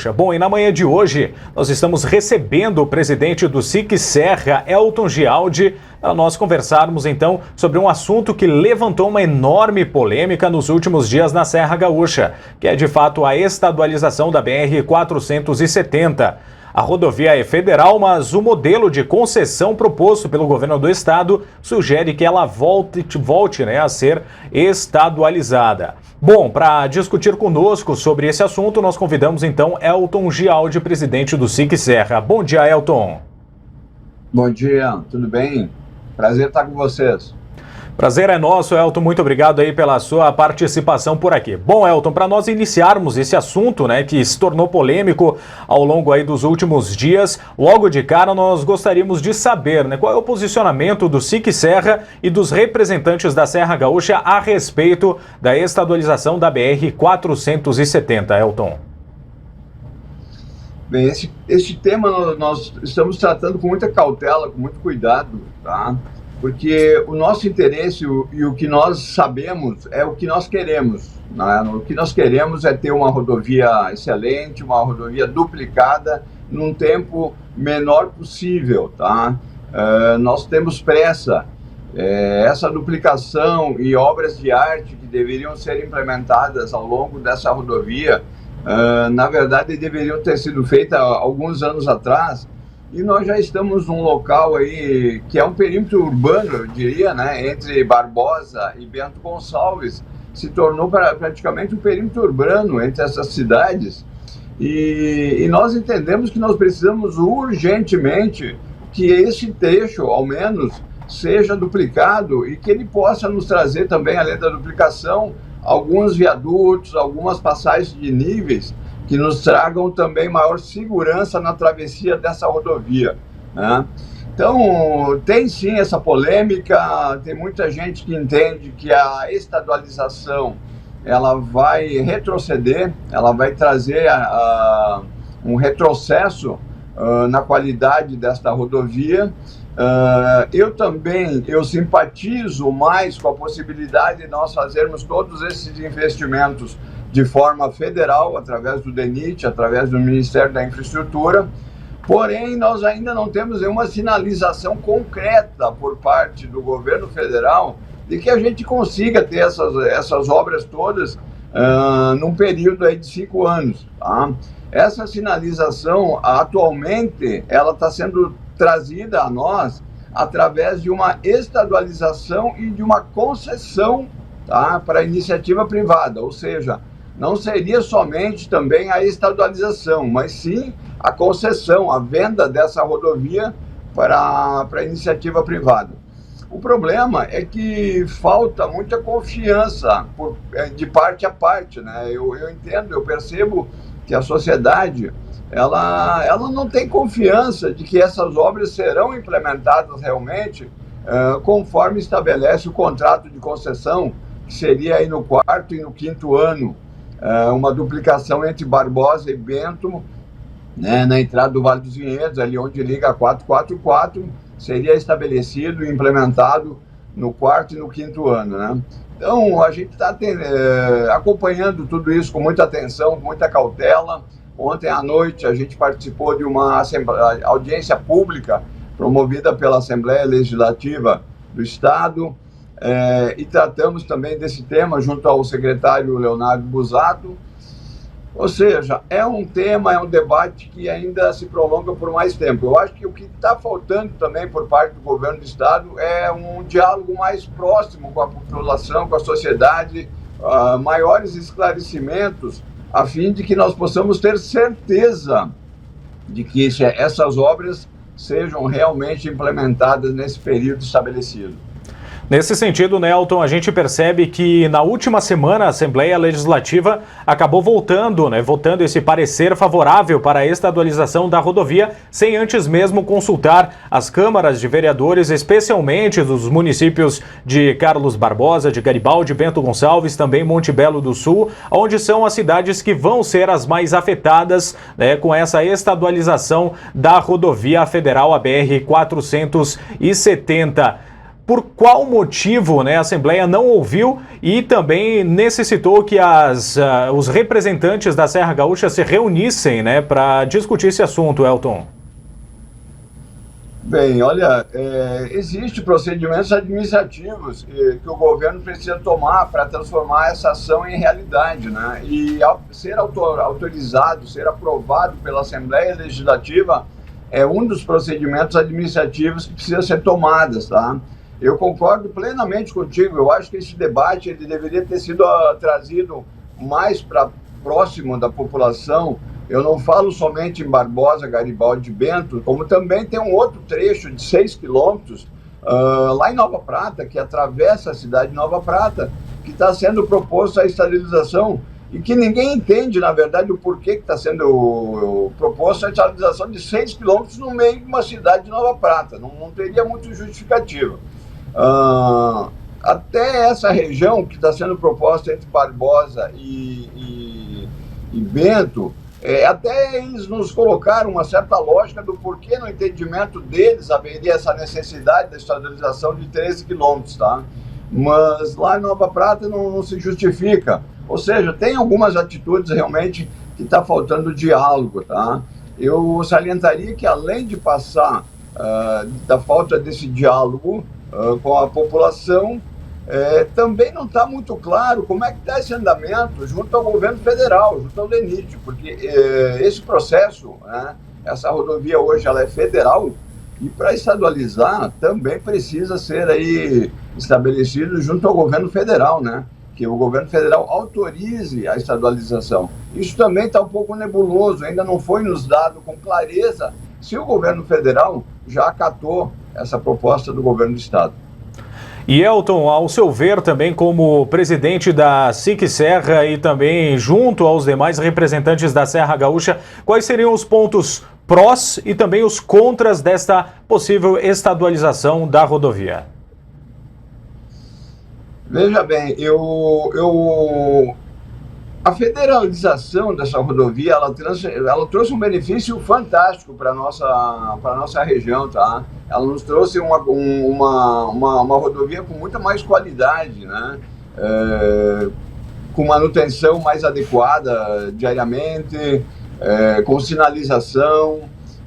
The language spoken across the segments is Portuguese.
Gaúcha. Bom, e na manhã de hoje nós estamos recebendo o presidente do SIC Serra, Elton Gialdi, para nós conversarmos então sobre um assunto que levantou uma enorme polêmica nos últimos dias na Serra Gaúcha, que é de fato a estadualização da BR-470. A rodovia é federal, mas o modelo de concessão proposto pelo governo do estado sugere que ela volte a ser estadualizada. Bom, para discutir conosco sobre esse assunto, nós convidamos então Elton Gialdi, presidente do SIC Serra. Bom dia, Elton. Bom dia, tudo bem? Prazer estar com vocês. Prazer é nosso, Elton. Muito obrigado aí pela sua participação por aqui. Bom, Elton, para nós iniciarmos esse assunto, que se tornou polêmico ao longo aí dos últimos dias, logo de cara nós gostaríamos de saber, qual é o posicionamento do SIC Serra e dos representantes da Serra Gaúcha a respeito da estadualização da BR-470, Elton. Bem, esse tema nós estamos tratando com muita cautela, com muito cuidado, tá? Porque o nosso interesse e o que nós sabemos é o que nós queremos. O que nós queremos é ter uma rodovia excelente, uma rodovia duplicada num tempo menor possível, tá? Nós temos pressa. Essa duplicação e obras de arte que deveriam ser implementadas ao longo dessa rodovia, na verdade, deveriam ter sido feitas alguns anos atrás. E nós já estamos num local aí que é um perímetro urbano, eu diria, entre Barbosa e Bento Gonçalves. Se tornou praticamente um perímetro urbano entre essas cidades. E nós entendemos que nós precisamos urgentemente que esse trecho, ao menos, seja duplicado e que ele possa nos trazer também, além da duplicação, alguns viadutos, algumas passagens de níveis que nos tragam também maior segurança na travessia dessa rodovia, Então, tem sim essa polêmica, tem muita gente que entende que a estadualização ela vai retroceder, ela vai trazer um retrocesso na qualidade desta rodovia. Eu simpatizo mais com a possibilidade de nós fazermos todos esses investimentos de forma federal, através do DENIT, através do Ministério da Infraestrutura, porém nós ainda não temos nenhuma sinalização concreta por parte do governo federal de que a gente consiga ter essas obras todas num período aí de 5 anos. Tá? Essa sinalização, atualmente, ela está sendo trazida a nós através de uma estadualização e de uma concessão, tá, para a iniciativa privada, ou seja, não seria somente também a estadualização, mas sim a concessão, a venda dessa rodovia para a iniciativa privada. O problema é que falta muita confiança de parte a parte, Eu entendo, eu percebo que a sociedade ela não tem confiança de que essas obras serão implementadas realmente conforme estabelece o contrato de concessão, que seria aí no 4º e no 5º ano, uma duplicação entre Barbosa e Bento, na entrada do Vale dos Vinhedos, ali onde liga a 444, seria estabelecido e implementado no 4º e no 5º ano, Então, a gente está acompanhando tudo isso com muita atenção, com muita cautela. Ontem à noite a gente participou de uma audiência pública promovida pela Assembleia Legislativa do Estado, e tratamos também desse tema junto ao secretário Leonardo Busato. Ou seja, é um tema, é um debate que ainda se prolonga por mais tempo. Eu acho que o que está faltando também por parte do governo do Estado é um diálogo mais próximo com a população, com a sociedade, maiores esclarecimentos, a fim de que nós possamos ter certeza de que essas obras sejam realmente implementadas nesse período estabelecido. Nesse sentido, Elton, a gente percebe que na última semana a Assembleia Legislativa acabou votando esse parecer favorável para a estadualização da rodovia, sem antes mesmo consultar as câmaras de vereadores, especialmente dos municípios de Carlos Barbosa, de Garibaldi, Bento Gonçalves, também Monte Belo do Sul, onde são as cidades que vão ser as mais afetadas com essa estadualização da rodovia federal, a BR-470. por qual motivo, né, a Assembleia não ouviu e também necessitou que os representantes da Serra Gaúcha se reunissem, né, para discutir esse assunto, Elton? Bem, olha, existem procedimentos administrativos que o governo precisa tomar para transformar essa ação em realidade, né? E ao ser autorizado, ser aprovado pela Assembleia Legislativa, é um dos procedimentos administrativos que precisa ser tomados, tá? Eu concordo plenamente contigo. Eu acho que esse debate ele deveria ter sido trazido mais para próximo da população. Eu não falo somente em Barbosa, Garibaldi e Bento, como também tem um outro trecho de 6 quilômetros lá em Nova Prata, que atravessa a cidade de Nova Prata, que está sendo proposto a estabilização e que ninguém entende, na verdade, o porquê que está sendo proposto a estabilização de 6 quilômetros no meio de uma cidade de Nova Prata. Não teria muito justificativa. Até essa região que está sendo proposta entre Barbosa e Bento, até eles nos colocaram uma certa lógica do porquê, no entendimento deles, haveria essa necessidade da estabilização de 13 quilômetros, tá? Mas lá em Nova Prata não se justifica. Ou seja, tem algumas atitudes realmente que está faltando diálogo, tá? Eu salientaria que, além de passar da falta desse diálogo com a população, também não está muito claro como é que está esse andamento junto ao governo federal, junto ao DENIT, porque esse processo, né, essa rodovia hoje ela é federal e para estadualizar também precisa ser aí estabelecido junto ao governo federal, né, que o governo federal autorize a estadualização. Isso também está um pouco nebuloso, ainda não foi nos dado com clareza se o governo federal já acatou essa proposta do governo do estado. E Elton, ao seu ver também como presidente da SIC Serra e também junto aos demais representantes da Serra Gaúcha, quais seriam os pontos prós e também os contras desta possível estadualização da rodovia? Veja bem, a federalização dessa rodovia, ela trouxe um benefício fantástico para a nossa região, tá? Ela nos trouxe uma rodovia com muita mais qualidade, né? Com manutenção mais adequada diariamente, com sinalização,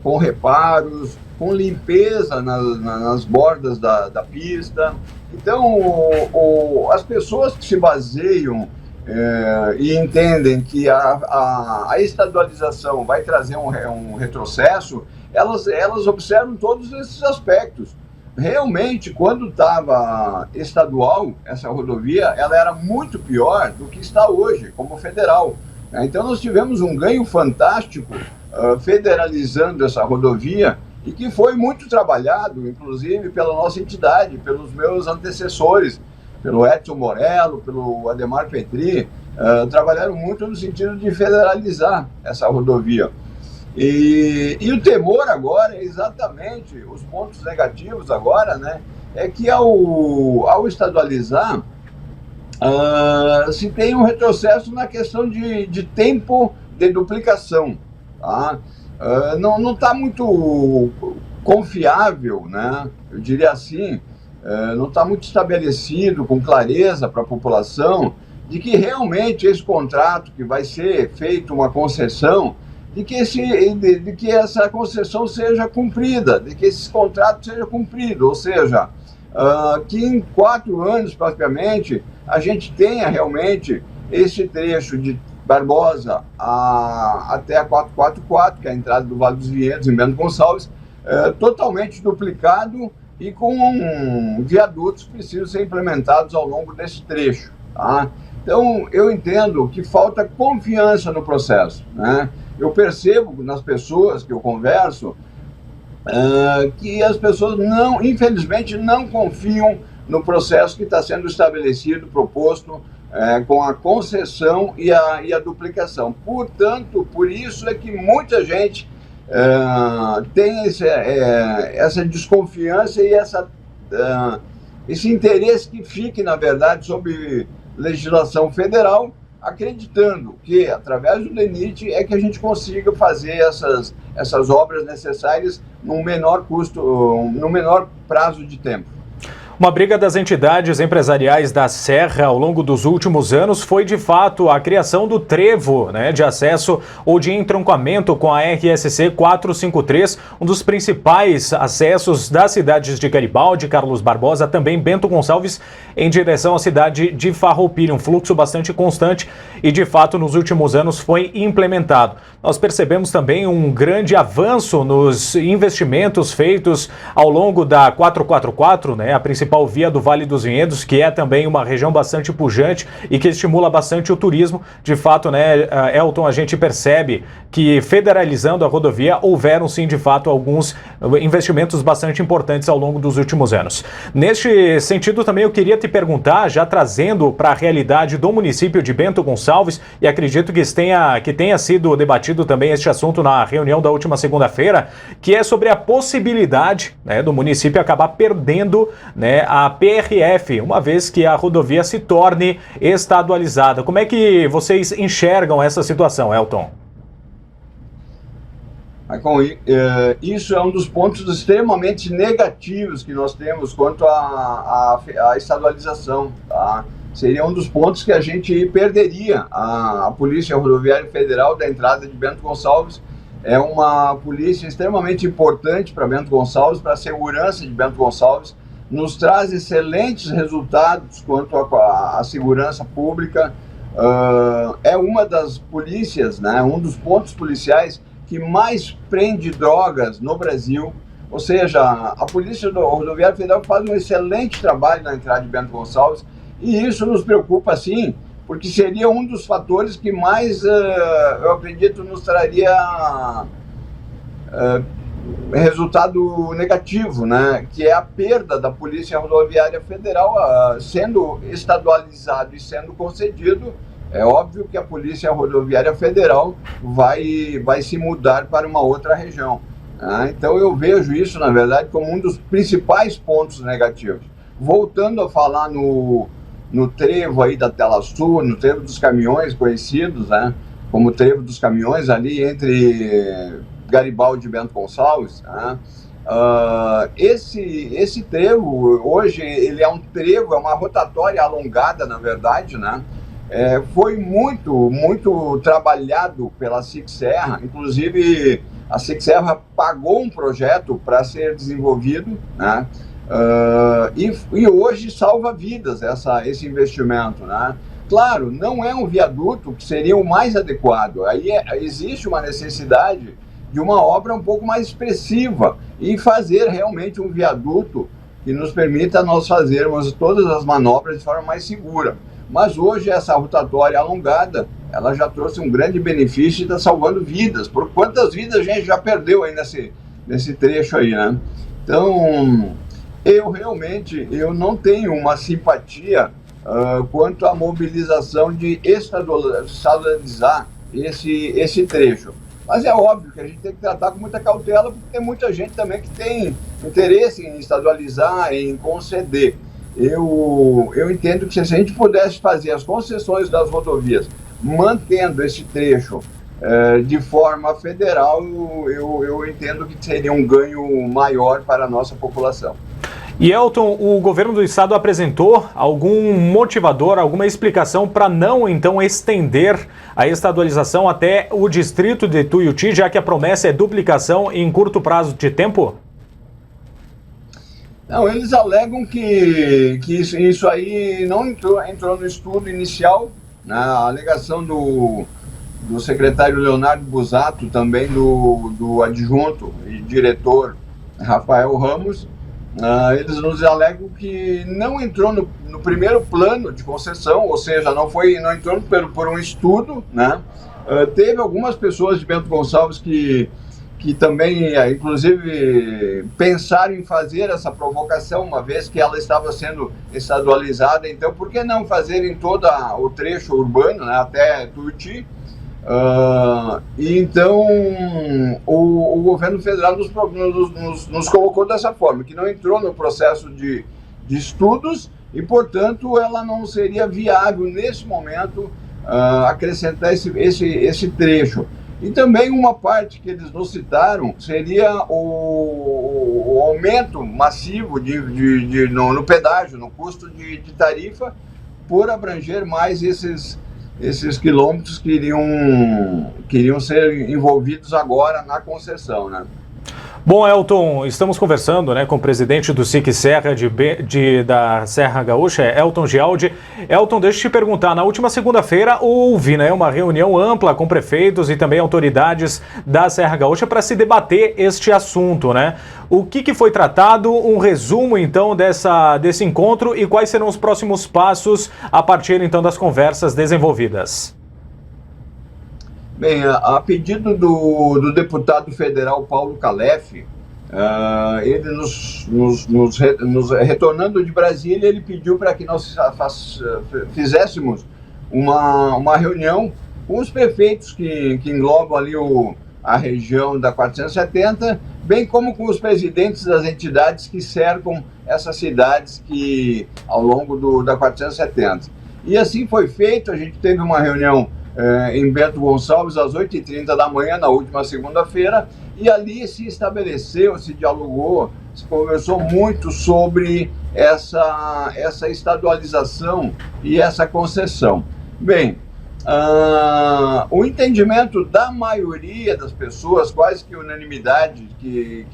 com reparos, com limpeza nas bordas da pista. Então, as pessoas que se baseiam e entendem que a estadualização vai trazer um retrocesso, elas observam todos esses aspectos. Realmente, quando estava estadual, essa rodovia, ela era muito pior do que está hoje, como federal. Então, nós tivemos um ganho fantástico federalizando essa rodovia e que foi muito trabalhado, inclusive, pela nossa entidade, pelos meus antecessores, pelo Edson Morello, pelo Ademar Petri, trabalharam muito no sentido de federalizar essa rodovia. E o temor agora é exatamente, os pontos negativos agora, né, é que ao estadualizar, se tem um retrocesso na questão de tempo de duplicação, tá? Não está muito confiável, né, eu diria assim, não está muito estabelecido com clareza para a população de que realmente esse contrato que vai ser feito uma concessão, de que essa concessão seja cumprida, de que esse contrato seja cumprido, ou seja, que em 4 anos praticamente a gente tenha realmente esse trecho de Barbosa até a 444, que é a entrada do Vale dos Vinhedos, em Bento Gonçalves, totalmente duplicado e com viadutos que precisam ser implementados ao longo desse trecho, tá? Então, eu entendo que falta confiança no processo, né? Eu percebo nas pessoas que eu converso que as pessoas, infelizmente, não confiam no processo que está sendo estabelecido, proposto, com a concessão e a duplicação. Portanto, por isso é que muita gente tem essa desconfiança e esse interesse que fique, na verdade, sob legislação federal, acreditando que, através do DENIT, é que a gente consiga fazer essas obras necessárias num menor custo, no menor prazo de tempo. Uma briga das entidades empresariais da Serra ao longo dos últimos anos foi, de fato, a criação do trevo, de acesso ou de entroncamento com a RSC 453, um dos principais acessos das cidades de Garibaldi, Carlos Barbosa, também Bento Gonçalves, em direção à cidade de Farroupilha. Um fluxo bastante constante e, de fato, nos últimos anos foi implementado. Nós percebemos também um grande avanço nos investimentos feitos ao longo da 444, a principal via do Vale dos Vinhedos, que é também uma região bastante pujante e que estimula bastante o turismo. De fato, Elton, a gente percebe que, federalizando a rodovia, houveram sim, de fato, alguns investimentos bastante importantes ao longo dos últimos anos. Neste sentido, também eu queria te perguntar, já trazendo para a realidade do município de Bento Gonçalves, e acredito que tenha sido debatido também este assunto na reunião da última segunda-feira, que é sobre a possibilidade do município acabar perdendo a PRF, uma vez que a rodovia se torne estadualizada. Como é que vocês enxergam essa situação, Elton? Isso é um dos pontos extremamente negativos que nós temos quanto à estadualização. Tá? Seria um dos pontos que a gente perderia. A Polícia Rodoviária Federal da entrada de Bento Gonçalves é uma polícia extremamente importante para Bento Gonçalves, para a segurança de Bento Gonçalves, nos traz excelentes resultados quanto à segurança pública. É uma das polícias, um dos pontos policiais que mais prende drogas no Brasil. Ou seja, a Polícia Rodoviária Federal faz um excelente trabalho na entrada de Bento Gonçalves, e isso nos preocupa sim, porque seria um dos fatores que mais, eu acredito, nos traria resultado negativo, que é a perda da Polícia Rodoviária Federal. Sendo estadualizado e sendo concedido, é óbvio que a Polícia Rodoviária Federal vai se mudar para uma outra região. Então eu vejo isso, na verdade, como um dos principais pontos negativos. Voltando a falar no trevo aí da Tela Sul, no trevo dos caminhões conhecidos, como trevo dos caminhões ali entre Garibaldi e Bento Gonçalves, esse trevo, hoje, ele é um trevo, é uma rotatória alongada, na verdade, foi muito trabalhado pela SIC Serra. Inclusive, a SIC Serra pagou um projeto para ser desenvolvido, e hoje salva vidas esse investimento, Claro, não é um viaduto que seria o mais adequado. Aí existe uma necessidade de uma obra um pouco mais expressiva e fazer realmente um viaduto que nos permita nós fazermos todas as manobras de forma mais segura. Mas hoje essa rotatória alongada, ela já trouxe um grande benefício e está salvando vidas. Por quantas vidas a gente já perdeu aí nesse trecho aí, Então, eu não tenho uma simpatia quanto à mobilização de estadualizar esse trecho. Mas é óbvio que a gente tem que tratar com muita cautela, porque tem muita gente também que tem interesse em estadualizar, em conceder. Eu entendo que se a gente pudesse fazer as concessões das rodovias, mantendo esse trecho de forma federal, eu entendo que seria um ganho maior para a nossa população. E, Elton, o governo do estado apresentou algum motivador, alguma explicação para não, então, estender a estadualização até o distrito de Tuiuti, já que a promessa é duplicação em curto prazo de tempo? Não, eles alegam que isso aí não entrou no estudo inicial, a alegação do secretário Leonardo Busato, também do adjunto e diretor Rafael Ramos. Eles nos alegam que não entrou no primeiro plano de concessão, ou seja, não entrou por um estudo, Teve algumas pessoas de Bento Gonçalves que também, inclusive, pensaram em fazer essa provocação, uma vez que ela estava sendo estadualizada. Então, por que não fazer em todo o trecho urbano, até Tuiuti? E então o governo federal nos colocou dessa forma, que não entrou no processo de estudos e, portanto, ela não seria viável nesse momento acrescentar esse trecho. E também uma parte que eles nos citaram seria o aumento massivo no pedágio, no custo de tarifa, por abranger mais esses quilômetros que iriam ser envolvidos agora na concessão, né? Bom, Elton, estamos conversando, né, com o presidente do SIC Serra da Serra Gaúcha, Elton Gialdi. Elton, deixa eu te perguntar, na última segunda-feira houve, né, uma reunião ampla com prefeitos e também autoridades da Serra Gaúcha para se debater este assunto, né? O que foi tratado? Um resumo, então, desse encontro e quais serão os próximos passos a partir, então, das conversas desenvolvidas? Bem, a pedido do deputado federal Paulo Calef, ele retornando de Brasília, ele pediu para que nós fizéssemos uma reunião com os prefeitos que englobam ali a região da 470, bem como com os presidentes das entidades que cercam essas cidades ao longo da 470. E assim foi feito, a gente teve uma reunião em Bento Gonçalves, às 8h30 da manhã, na última segunda-feira, e ali se estabeleceu, se dialogou, se conversou muito sobre essa estadualização e essa concessão. Bem, o entendimento da maioria das pessoas, quase que unanimidade, que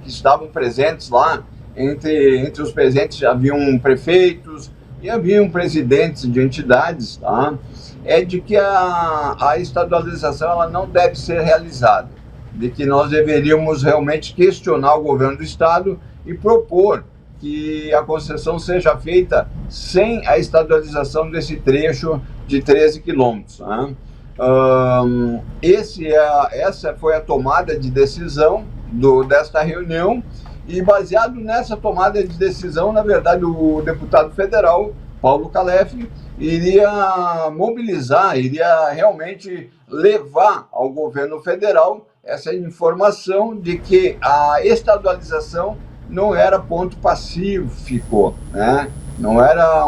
estavam presentes lá, entre os presentes haviam prefeitos e haviam presidentes de entidades, tá? É de que a estadualização ela não deve ser realizada, de que nós deveríamos realmente questionar o governo do estado e propor que a concessão seja feita sem a estadualização desse trecho de 13 quilômetros. Né? Essa foi a tomada de decisão desta reunião, e baseado nessa tomada de decisão, na verdade, o deputado federal Paulo Calef iria mobilizar, iria realmente levar ao governo federal essa informação de que a estadualização não era ponto pacífico, né? Não era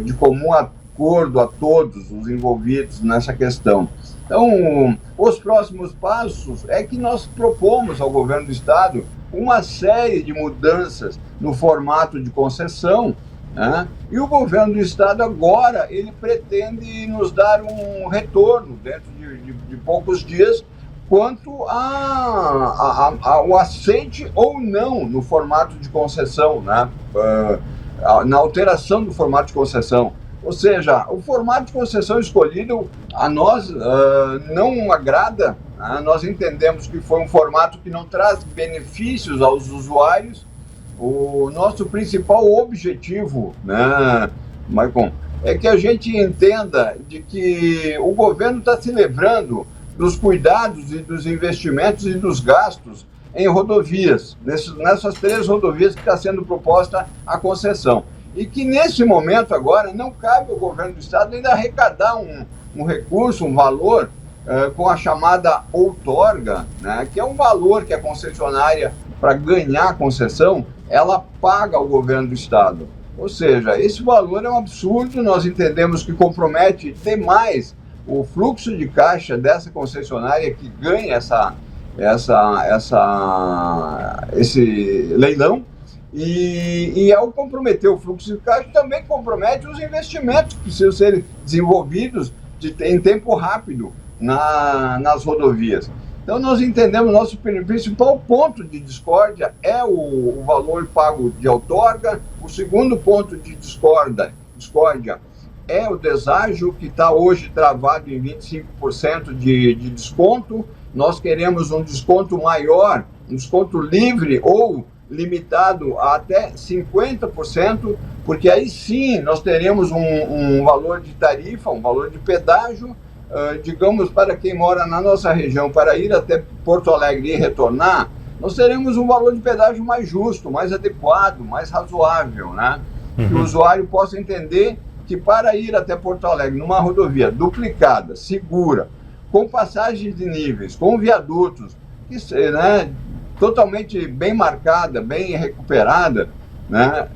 de comum acordo a todos os envolvidos nessa questão. Então, os próximos passos é que nós propomos ao governo do estado uma série de mudanças no formato de concessão, né? E o governo do estado agora ele pretende nos dar um retorno dentro de poucos dias quanto ao aceite ou não no formato de concessão, né? Na alteração do formato de concessão. Ou seja, o formato de concessão escolhido a nós não agrada, né? Nós entendemos que foi um formato que não traz benefícios aos usuários. O nosso principal objetivo, né, Maicon, é que a gente entenda de que o governo está se livrando dos cuidados e dos investimentos e dos gastos em rodovias, nessas 3 rodovias que está sendo proposta a concessão. E que nesse momento agora não cabe ao governo do estado ainda arrecadar um recurso, um valor, com a chamada outorga, né, que é um valor que a concessionária, para ganhar a concessão, ela paga ao governo do estado. Ou seja, esse valor é um absurdo, nós entendemos que compromete demais o fluxo de caixa dessa concessionária que ganha esse leilão, e ao comprometer o fluxo de caixa, também compromete os investimentos que precisam ser desenvolvidos em tempo rápido nas rodovias. Então, nós entendemos, nosso principal ponto de discórdia é o valor pago de outorga. O segundo ponto de discórdia é o deságio, que está hoje travado em 25% de desconto. Nós queremos um desconto maior, um desconto livre ou limitado a até 50%, porque aí sim nós teremos um valor de tarifa, um valor de pedágio, digamos, para quem mora na nossa região, para ir até Porto Alegre e retornar, nós teremos um valor de pedágio mais justo, mais adequado, mais razoável, né? Que o usuário possa entender que para ir até Porto Alegre numa rodovia duplicada, segura, com passagens de níveis, com viadutos, né, totalmente bem marcada, bem recuperada, né,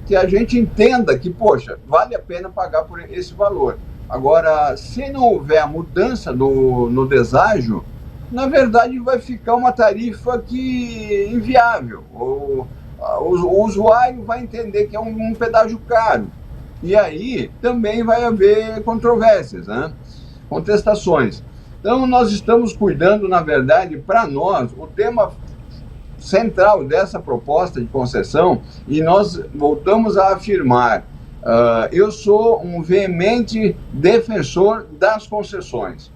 que a gente entenda que, poxa, vale a pena pagar por esse valor. Agora, se não houver a mudança no deságio, na verdade vai ficar uma tarifa que inviável. O usuário vai entender que é um pedágio caro. E aí também vai haver controvérsias, né? Contestações. Então nós estamos cuidando, na verdade, para nós, o tema central dessa proposta de concessão, e nós voltamos a afirmar, eu sou um veemente defensor das concessões.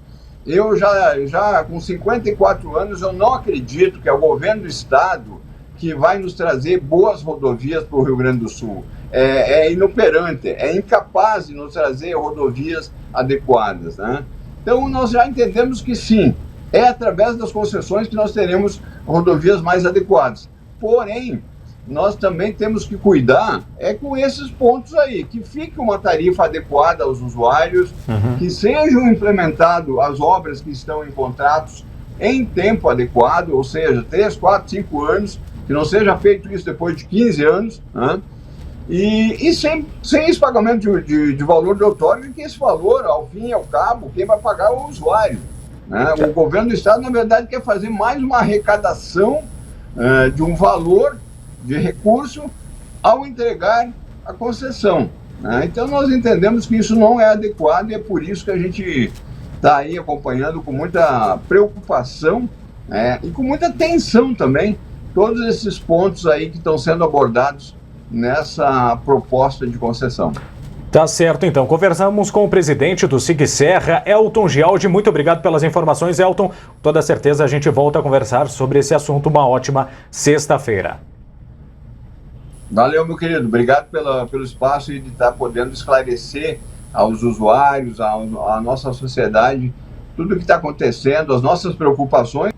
Eu já com 54 anos, eu não acredito que é o governo do estado que vai nos trazer boas rodovias para o Rio Grande do Sul. É inoperante, é incapaz de nos trazer rodovias adequadas, né? Então nós já entendemos que sim, é através das concessões que nós teremos rodovias mais adequadas. Porém, nós também temos que cuidar com esses pontos aí, que fique uma tarifa adequada aos usuários, que sejam implementadas as obras que estão em contratos em tempo adequado, ou seja, 3, 4, 5 anos, que não seja feito isso depois de 15 anos, né? E sem esse pagamento de valor de outorga, que esse valor, ao fim e ao cabo, quem vai pagar é o usuário, né? O governo do estado, na verdade, quer fazer mais uma arrecadação de um valor de recurso ao entregar a concessão, né? Então nós entendemos que isso não é adequado e é por isso que a gente está aí acompanhando com muita preocupação, e com muita tensão também todos esses pontos aí que estão sendo abordados nessa proposta de concessão. Tá certo, então. Conversamos com o presidente do SIC Serra, Elton Gialdi. Muito obrigado pelas informações, Elton. Com toda certeza a gente volta a conversar sobre esse assunto. Uma ótima sexta-feira. Valeu, meu querido. Obrigado pelo espaço e de estar podendo esclarecer aos usuários, à nossa sociedade, tudo o que está acontecendo, as nossas preocupações.